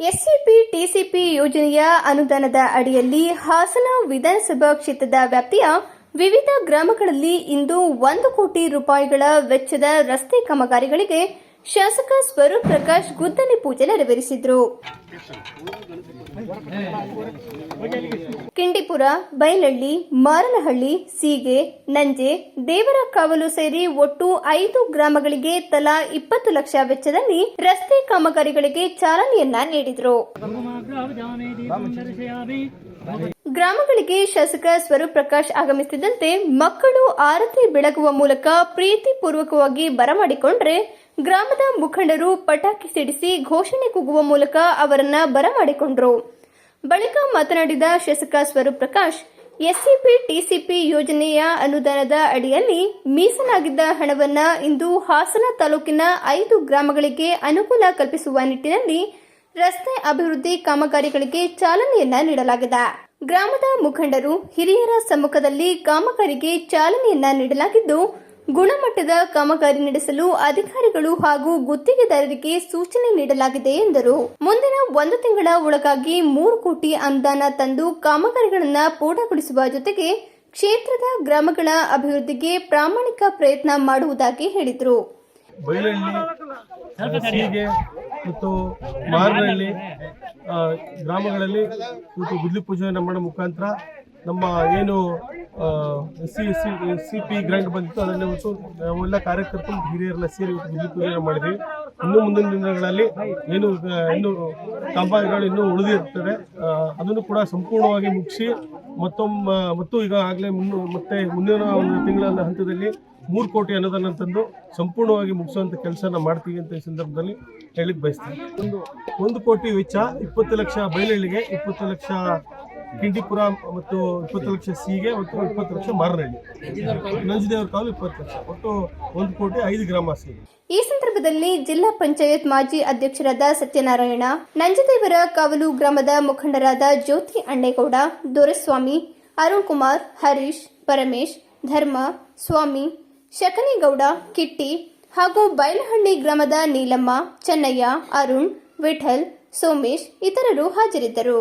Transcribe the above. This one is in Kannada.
ಎಸ್ಸಿಪಿ ಟಿಸಿಪಿ ಯೋಜನೆಯ ಅನುದಾನದ ಅಡಿಯಲ್ಲಿ ಹಾಸನ ವಿಧಾನಸಭಾ ಕ್ಷೇತ್ರದ ವ್ಯಾಪ್ತಿಯ ವಿವಿಧ ಗ್ರಾಮಗಳಲ್ಲಿ ಇಂದು 1 ಕೋಟಿ ರೂಪಾಯಿಗಳ ವೆಚ್ಚದ ರಸ್ತೆ ಕಾಮಗಾರಿಗಳಿಗೆ ಶಾಸಕ ಸ್ವರೂಪ್ ಪ್ರಕಾಶ್ ಗುದ್ದಲಿ ಪೂಜೆ ನೆರವೇರಿಸಿದರು. ಕಿಂಡಿಪುರ, ಬೈಲಹಳ್ಳಿ, ಮಾರನಹಳ್ಳಿ, ಸೀಗೆ, ನಂಜೆ, ದೇವರಕಾವಲು ಸೇರಿ ಒಟ್ಟು 5 ಗ್ರಾಮಗಳಿಗೆ ತಲಾ 20 ಲಕ್ಷ ವೆಚ್ಚದಲ್ಲಿ ರಸ್ತೆ ಕಾಮಗಾರಿಗಳಿಗೆ ಚಾಲನೆಯನ್ನ ನೀಡಿದರು. ಗ್ರಾಮಗಳಿಗೆ ಶಾಸಕ ಸ್ವರೂಪ್ ಪ್ರಕಾಶ್ ಆಗಮಿಸುತ್ತಿದ್ದಂತೆ ಮಕ್ಕಳು ಆರತಿ ಬೆಳಗುವ ಮೂಲಕ ಪ್ರೀತಿಪೂರ್ವಕವಾಗಿ ಬರಮಾಡಿಕೊಂಡ್ರೆ ಗ್ರಾಮದ ಮುಖಂಡರು ಪಟಾಕಿ ಸಿಡಿಸಿ ಘೋಷಣೆ ಕೂಗುವ ಮೂಲಕ ಅವರನ್ನ ಬರಮಾಡಿಕೊಂಡರು. ಬಳಿಕ ಮಾತನಾಡಿದ ಶಾಸಕ ಸ್ವರೂಪ್ ಪ್ರಕಾಶ್, ಎಸ್ಸಿಪಿ ಟಿಸಿಪಿ ಯೋಜನೆಯ ಅನುದಾನದ ಅಡಿಯಲ್ಲಿ ಮೀಸಲಾಗಿದ್ದ ಹಣವನ್ನ ಇಂದು ಹಾಸನ ತಾಲೂಕಿನ 5 ಗ್ರಾಮಗಳಿಗೆ ಅನುಕೂಲ ಕಲ್ಪಿಸುವ ನಿಟ್ಟಿನಲ್ಲಿ ರಸ್ತೆ ಅಭಿವೃದ್ಧಿ ಕಾಮಗಾರಿಗಳಿಗೆ ಚಾಲನೆಯನ್ನ ನೀಡಲಾಗಿದೆ. ಗ್ರಾಮದ ಮುಖಂಡರು, ಹಿರಿಯರ ಸಮ್ಮುಖದಲ್ಲಿ ಕಾಮಗಾರಿಗೆ ಚಾಲನೆಯನ್ನ ನೀಡಲಾಗಿದ್ದು, ಗುಣಮಟ್ಟದ ಕಾಮಗಾರಿ ನಡೆಸಲು ಅಧಿಕಾರಿಗಳು ಹಾಗೂ ಗುತ್ತಿಗೆದಾರರಿಗೆ ಸೂಚನೆ ನೀಡಲಾಗಿದೆ ಎಂದರು. ಮುಂದಿನ 1 ತಿಂಗಳ ಒಳಗಾಗಿ 3 ಕೋಟಿ ಅನುದಾನ ತಂದು ಕಾಮಗಾರಿಗಳನ್ನು ಪೂರ್ಣಗೊಳಿಸುವ ಜೊತೆಗೆ ಕ್ಷೇತ್ರದ ಗ್ರಾಮಗಳ ಅಭಿವೃದ್ಧಿಗೆ ಪ್ರಾಮಾಣಿಕ ಪ್ರಯತ್ನ ಮಾಡುವುದಾಗಿ ಹೇಳಿದರು. ಸೀಗೆ ಮತ್ತು ಮಾರನಹಳ್ಳಿ ಗ್ರಾಮಗಳಲ್ಲಿ ಗುದ್ದಲಿ ಪೂಜೆಯನ್ನು ಮಾಡೋ ಮುಖಾಂತರ ನಮ್ಮ ಏನು SCP ಗ್ರಾಂಟ್ ಬಂದಿತ್ತು ಅದನ್ನು ನಾವೆಲ್ಲ ಕಾರ್ಯಕರ್ತರು ಹಿರಿಯರೆಲ್ಲ ಸೇರಿ ಗುದ್ದಲಿ ಪೂಜೆಯನ್ನು ಮಾಡಿದ್ವಿ. ಇನ್ನು ಮುಂದಿನ ದಿನಗಳಲ್ಲಿ ಏನು ಇನ್ನು ಕಾಮಗಾರಿಗಳು ಇನ್ನೂ ಉಳಿದಿರ್ತದೆ, ಅದನ್ನು ಕೂಡ ಸಂಪೂರ್ಣವಾಗಿ ಮುಗಿಸಿ ಮತ್ತು ಈಗಾಗಲೇ ಮುಂದಿನ ಒಂದು ತಿಂಗಳ ಹಂತದಲ್ಲಿ 3 ಕೋಟಿ ಅನುದಾನ ತಂದು ಸಂಪೂರ್ಣವಾಗಿ ಮುಗಿಸುವಂಥ ಕೆಲಸನ ಮಾಡ್ತೀವಿ ಅಂತ ಈ ಸಂದರ್ಭದಲ್ಲಿ ಹೇಳಿಕ್ ಬಯಸ್ತೀನಿ. 1 ಕೋಟಿ ವೆಚ್ಚ, 20 ಲಕ್ಷ ಬೈಲಹಳ್ಳಿಗೆ, 20 ಲಕ್ಷ ಕಿಂಡಿಪುರ ಮತ್ತು 20 ಲಕ್ಷ ಸೀಗೆ ಮತ್ತು 20 ಲಕ್ಷ ಮಾರನಹಳ್ಳಿ, ನಂಜದೇವರಕಾವಲು 20 ಲಕ್ಷ, ಒಟ್ಟು 1 ಕೋಟಿ 5 ಗ್ರಾಮ ಸೇರಿ. ಈ ಸಂದರ್ಭದಲ್ಲಿ ಜಿಲ್ಲಾ ಪಂಚಾಯತ್ ಮಾಜಿ ಅಧ್ಯಕ್ಷರಾದ ಸತ್ಯನಾರಾಯಣ, ನಂಜದೇವರ ಕಾವಲು ಗ್ರಾಮದ ಮುಖಂಡರಾದ ಜ್ಯೋತಿ ಅಣ್ಣೇಗೌಡ, ದೊರೆಸ್ವಾಮಿ, ಅರುಣ್ ಕುಮಾರ್, ಹರೀಶ್, ಪರಮೇಶ್, ಧರ್ಮ, ಸ್ವಾಮಿ, ಶಕನಿಗೌಡ, ಕಿಟ್ಟಿ ಹಾಗೂ ಬೈಲಹಳ್ಳಿ ಗ್ರಾಮದ ನೀಲಮ್ಮ, ಚೆನ್ನಯ್ಯ, ಅರುಣ್, ವಿಠಲ್, ಸೋಮೇಶ್ ಇತರರು ಹಾಜರಿದ್ದರು.